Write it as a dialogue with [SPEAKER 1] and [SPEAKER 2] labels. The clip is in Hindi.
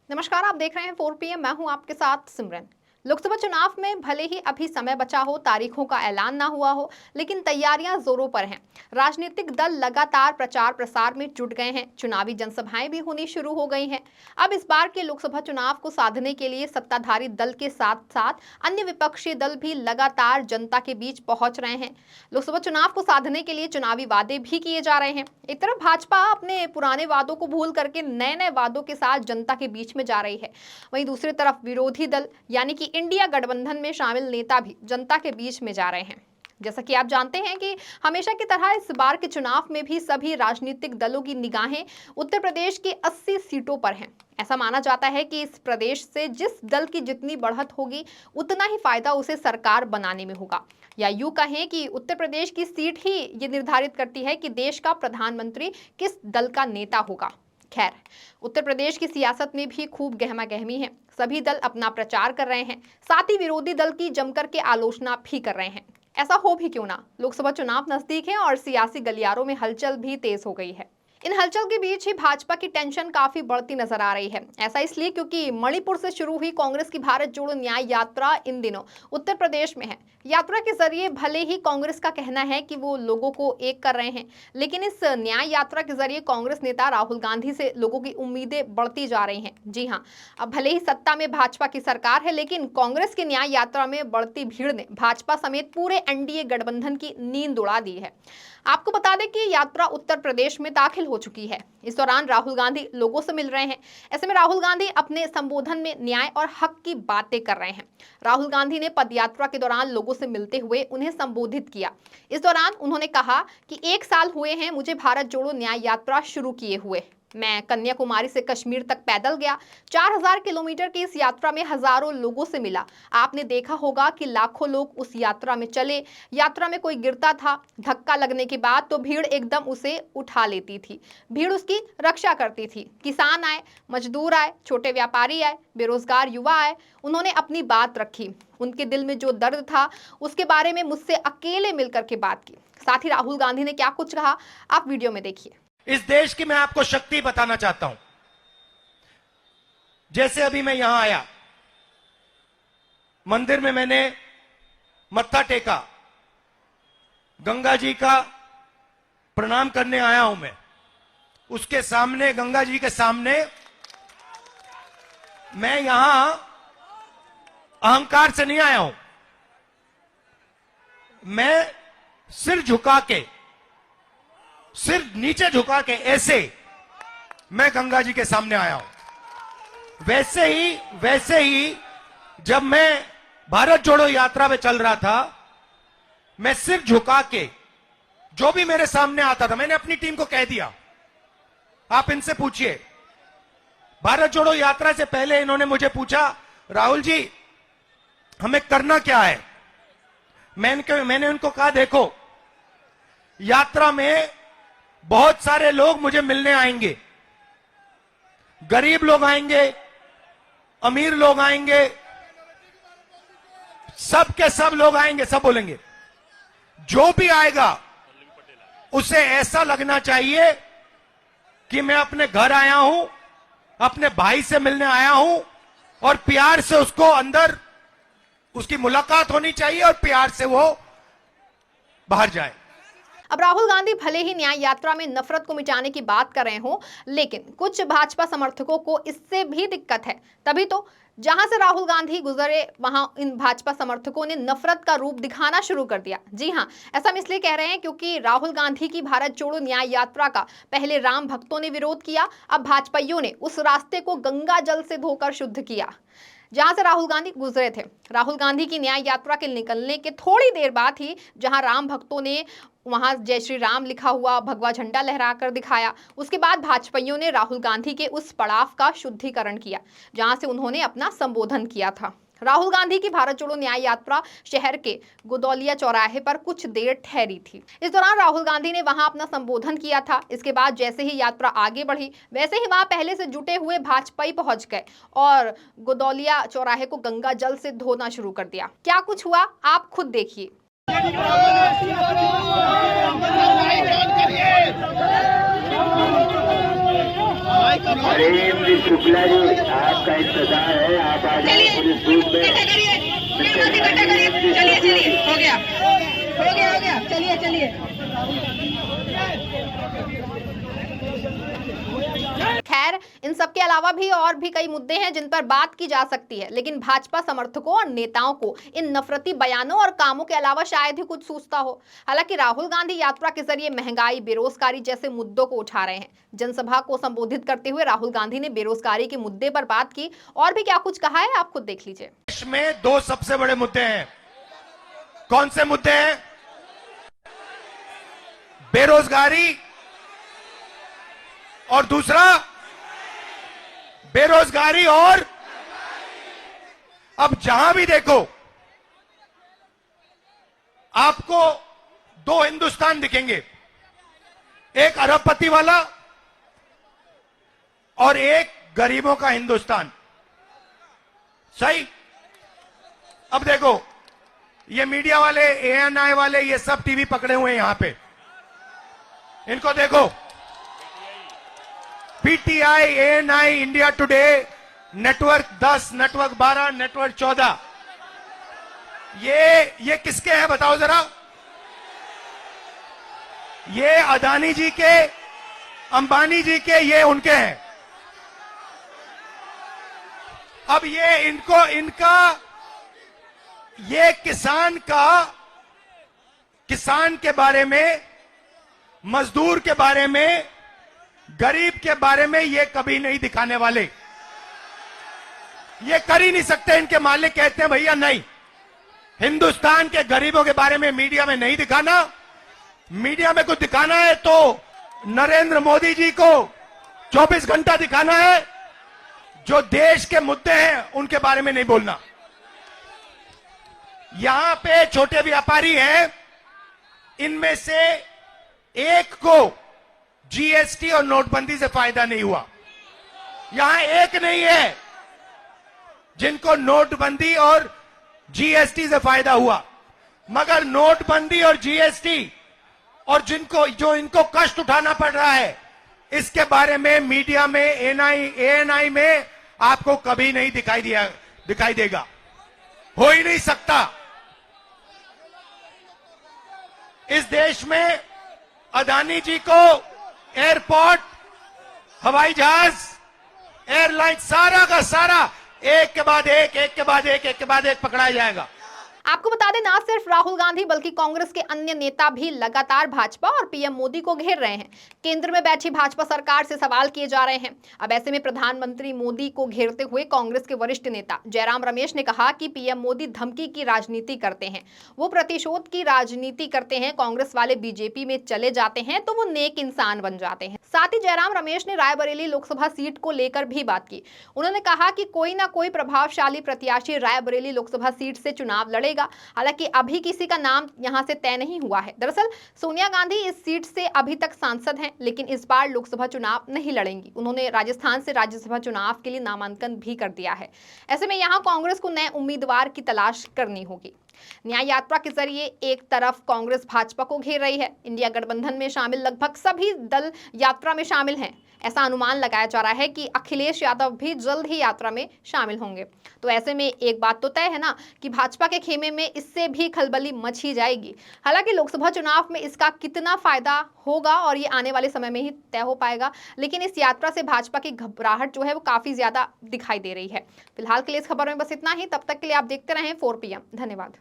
[SPEAKER 1] नमस्कार, आप देख रहे हैं 4 PM। मैं हूं आपके साथ सिमरन। लोकसभा चुनाव में भले ही अभी समय बचा हो, तारीखों का ऐलान ना हुआ हो, लेकिन तैयारियां जोरों पर हैं। राजनीतिक दल लगातार प्रचार प्रसार में जुट गए हैं। चुनावी जनसभाएं भी होनी शुरू हो गई हैं। अब इस बार के लोकसभा चुनाव को साधने के लिए सत्ताधारी दल के साथ साथ अन्य विपक्षी दल भी लगातार जनता के बीच पहुंच रहे हैं। लोकसभा चुनाव को साधने के लिए चुनावी वादे भी किए जा रहे हैं। एक तरफ भाजपा अपने पुराने वादों को भूल करके नए नए वादों के साथ जनता के बीच में जा रही है। वहीं दूसरी तरफ विरोधी दल यानी कि इंडिया गठबंधन में शामिल नेता भी जनता के बीच में जा रहे हैं। जैसा कि आप जानते हैं कि हमेशा की तरह इस बार के चुनाव में भी सभी राजनीतिक दलों की निगाहें उत्तर प्रदेश की 80 सीटों पर हैं। ऐसा माना जाता है कि इस प्रदेश से जिस दल की जितनी बढ़त होगी, उतना ही फायदा उसे सरकार बनाने में होगा। या यूं कहें कि उत्तर प्रदेश की सीट ही ये निर्धारित करती है कि देश का प्रधानमंत्री किस दल का नेता होगा। खैर, उत्तर प्रदेश की सियासत में भी खूब गहमा गहमी है। सभी दल अपना प्रचार कर रहे हैं, साथ ही विरोधी दल की जमकर के आलोचना भी कर रहे हैं। ऐसा हो भी क्यों ना, लोकसभा चुनाव नजदीक है और सियासी गलियारों में हलचल भी तेज हो गई है। इन हलचल के बीच ही भाजपा की टेंशन काफी बढ़ती नजर आ रही है। ऐसा इसलिए क्योंकि मणिपुर से शुरू हुई कांग्रेस की भारत जोड़ो न्याय यात्रा इन दिनों उत्तर प्रदेश में है। यात्रा के जरिए भले ही कांग्रेस का कहना है कि वो लोगों को एक कर रहे हैं, लेकिन इस न्याय यात्रा के जरिए कांग्रेस नेता राहुल गांधी से लोगों की उम्मीदें बढ़ती जा रही हैं। जी हाँ, अब भले ही सत्ता में भाजपा की सरकार है, लेकिन कांग्रेस की न्याय यात्रा में बढ़ती भीड़ ने भाजपा समेत पूरे एनडीए गठबंधन की नींद उड़ा दी है। आपको बता दें कि यात्रा उत्तर प्रदेश में दाखिल हो चुकी है। इस दौरान राहुल गांधी लोगों से मिल रहे हैं। ऐसे में राहुल गांधी अपने संबोधन में न्याय और हक की बातें कर रहे हैं। राहुल गांधी ने पदयात्रा के दौरान लोगों से मिलते हुए उन्हें संबोधित किया। इस दौरान उन्होंने कहा कि 1 साल हुए हैं मुझे भारत जोड़ो न्याय यात्रा शुरू किए हुए। मैं कन्याकुमारी से कश्मीर तक पैदल गया। 4000 किलोमीटर की इस यात्रा में हजारों लोगों से मिला। आपने देखा होगा कि लाखों लोग उस यात्रा में चले। यात्रा में कोई गिरता था, धक्का लगने के बाद तो भीड़ एकदम उसे उठा लेती थी। भीड़ उसकी रक्षा करती थी। किसान आए, मजदूर आए, छोटे व्यापारी आए, बेरोजगार युवा आए। उन्होंने अपनी बात रखी। उनके दिल में जो दर्द था उसके बारे में मुझसे अकेले मिलकर के बात की। साथ ही राहुल गांधी ने क्या कुछ कहा, आप वीडियो में देखिए।
[SPEAKER 2] इस देश की मैं आपको शक्ति बताना चाहता हूं। जैसे अभी मैं यहां आया, मंदिर में मैंने मत्था टेका, गंगा जी का प्रणाम करने आया हूं मैं। उसके सामने, गंगा जी के सामने, मैं यहां अहंकार से नहीं आया हूं। मैं सिर झुका के, सिर नीचे झुका के ऐसे मैं गंगा जी के सामने आया हूं। वैसे ही जब मैं भारत जोड़ो यात्रा में चल रहा था, मैं सिर झुका के जो भी मेरे सामने आता था, मैंने अपनी टीम को कह दिया, आप इनसे पूछिए। भारत जोड़ो यात्रा से पहले इन्होंने मुझे पूछा, राहुल जी हमें करना क्या है। मैंने उनको कहा, देखो यात्रा में बहुत सारे लोग मुझे मिलने आएंगे। गरीब लोग आएंगे, अमीर लोग आएंगे, सब के सब लोग आएंगे, सब बोलेंगे। जो भी आएगा उसे ऐसा लगना चाहिए कि मैं अपने घर आया हूं, अपने भाई से मिलने आया हूं, और प्यार से उसको अंदर उसकी मुलाकात होनी चाहिए और प्यार से वो बाहर जाए।
[SPEAKER 1] अब राहुल गांधी भले ही न्याय यात्रा में नफरत को मिटाने की बात कर रहे हो, लेकिन कुछ भाजपा समर्थकों को इससे भी दिक्कत है। तभी तो जहां से राहुल गांधी गुजरे, वहां इन भाजपा समर्थकों ने नफरत का रूप दिखाना शुरू कर दिया। जी हां, ऐसा हम इसलिए कह रहे हैं क्योंकि राहुल गांधी की भारत जोड़ो न्याय यात्रा का पहले राम भक्तों ने विरोध किया, अब भाजपाइयों ने उस रास्ते को गंगा जल से धोकर शुद्ध किया जहां से राहुल गांधी गुजरे थे। राहुल गांधी की न्याय यात्रा के निकलने के थोड़ी देर बाद ही जहां राम भक्तों ने वहां जय श्री राम लिखा हुआ भगवा झंडा लहराकर दिखाया, उसके बाद भाजपाइयों ने राहुल गांधी के उस पड़ाव का शुद्धिकरण किया जहां से उन्होंने अपना संबोधन किया था। राहुल गांधी की भारत जोड़ो न्याय यात्रा शहर के गोदौलिया चौराहे पर कुछ देर ठहरी थी। इस दौरान राहुल गांधी ने वहां अपना संबोधन किया था। इसके बाद जैसे ही यात्रा आगे बढ़ी, वैसे ही वहां पहले से जुटे हुए भाजपाई पहुंच गए और गोदौलिया चौराहे को गंगा जल से धोना शुरू कर दिया। क्या कुछ हुआ, आप खुद देखिए।
[SPEAKER 3] हरीश शुक्ला जी, आपका इंतजार है, आप आ जाइए पुलिस बूथ में।
[SPEAKER 4] चलिए चलिए, हो गया, चलिए चलिए।
[SPEAKER 1] खैर, इन सब के अलावा भी और भी कई मुद्दे हैं जिन पर बात की जा सकती है, लेकिन भाजपा समर्थकों और नेताओं को इन नफरती बयानों और कामों के अलावा शायद ही कुछ सूझता हो। हालांकि राहुल गांधी यात्रा के जरिए महंगाई, बेरोजगारी जैसे मुद्दों को उठा रहे हैं। जनसभा को संबोधित करते हुए राहुल गांधी ने बेरोजगारी के मुद्दे पर बात की और भी क्या कुछ कहा है, आप खुद देख लीजिए।
[SPEAKER 2] देश में दो सबसे बड़े मुद्दे हैं। कौन से मुद्दे हैं? बेरोजगारी और दूसरा बेरोजगारी। और अब जहां भी देखो आपको दो हिंदुस्तान दिखेंगे, एक अरबपति वाला और एक गरीबों का हिंदुस्तान। सही? अब देखो, ये मीडिया वाले, एएनआई वाले, ये सब टीवी पकड़े हुए हैं यहां पे, इनको देखो। PTI, ANI, India today, network 10, network 12, network 14, ये किसके हैं बताओ जरा? ये अदानी जी के, अंबानी जी के, ये उनके हैं। अब ये इनका ये किसान के बारे में, मजदूर के बारे में, गरीब के बारे में ये कभी नहीं दिखाने वाले। ये कर ही नहीं सकते। इनके मालिक कहते हैं भैया नहीं, हिंदुस्तान के गरीबों के बारे में मीडिया में नहीं दिखाना। मीडिया में कुछ दिखाना है तो नरेंद्र मोदी जी को 24 घंटा दिखाना है। जो देश के मुद्दे हैं उनके बारे में नहीं बोलना। यहां पे छोटे व्यापारी हैं, इनमें से एक को जीएसटी और नोटबंदी से फायदा नहीं हुआ। यहां एक नहीं है जिनको नोटबंदी और जीएसटी से फायदा हुआ, मगर नोटबंदी और जीएसटी और जो इनको कष्ट उठाना पड़ रहा है, इसके बारे में मीडिया में, एएनआई में आपको कभी नहीं दिखाई देगा। हो ही नहीं सकता। इस देश में अदानी जी को एयरपोर्ट, हवाई जहाज, एयरलाइन, सारा का सारा एक के बाद एक पकड़ाया जाएगा।
[SPEAKER 1] आपको बता दें, ना सिर्फ राहुल गांधी बल्कि कांग्रेस के अन्य नेता भी लगातार भाजपा और पीएम मोदी को घेर रहे हैं। केंद्र में बैठी भाजपा सरकार से सवाल किए जा रहे हैं। अब ऐसे में प्रधानमंत्री मोदी को घेरते हुए कांग्रेस के वरिष्ठ नेता जयराम रमेश ने कहा कि पीएम मोदी धमकी की राजनीति करते हैं, वो प्रतिशोध की राजनीति करते हैं। कांग्रेस वाले बीजेपी में चले जाते हैं तो वो नेक इंसान बन जाते हैं। साथ ही जयराम रमेश ने रायबरेली लोकसभा सीट को लेकर भी बात की। उन्होंने कहा कि कोई ना कोई प्रभावशाली प्रत्याशी रायबरेली लोकसभा सीट से चुनाव लड़ेगा। हालांकि अभी किसी का नाम यहां से तय नहीं हुआ है। दरअसल सोनिया गांधी इस सीट से अभी तक सांसद हैं, लेकिन इस बार लोकसभा चुनाव नहीं लड़ेंगी। उन्होंने राजस्थान से राज्यसभा चुनाव के लिए नामांकन भी कर दिया है। ऐसे में यहां कांग्रेस को नए उम्मीदवार की तलाश करनी होगी। न्याय यात्रा के जरिए एक तरफ कांग्रेस भाजपा को घेर रही है, इंडिया गठबंधन में शामिल लगभग सभी दल यात्रा में शामिल हैं। ऐसा अनुमान लगाया जा रहा है कि अखिलेश यादव भी जल्द ही यात्रा में शामिल होंगे। तो ऐसे में एक बात तो तय है ना कि भाजपा के खेमे में इससे भी खलबली मच ही जाएगी। हालांकि लोकसभा चुनाव में इसका कितना फायदा होगा और ये आने वाले समय में ही तय हो पाएगा, लेकिन इस यात्रा से भाजपा की घबराहट जो है वो काफी ज्यादा दिखाई दे रही है। फिलहाल के लिए इस खबर में बस इतना ही। तब तक के लिए आप देखते रहें 4 PM। धन्यवाद।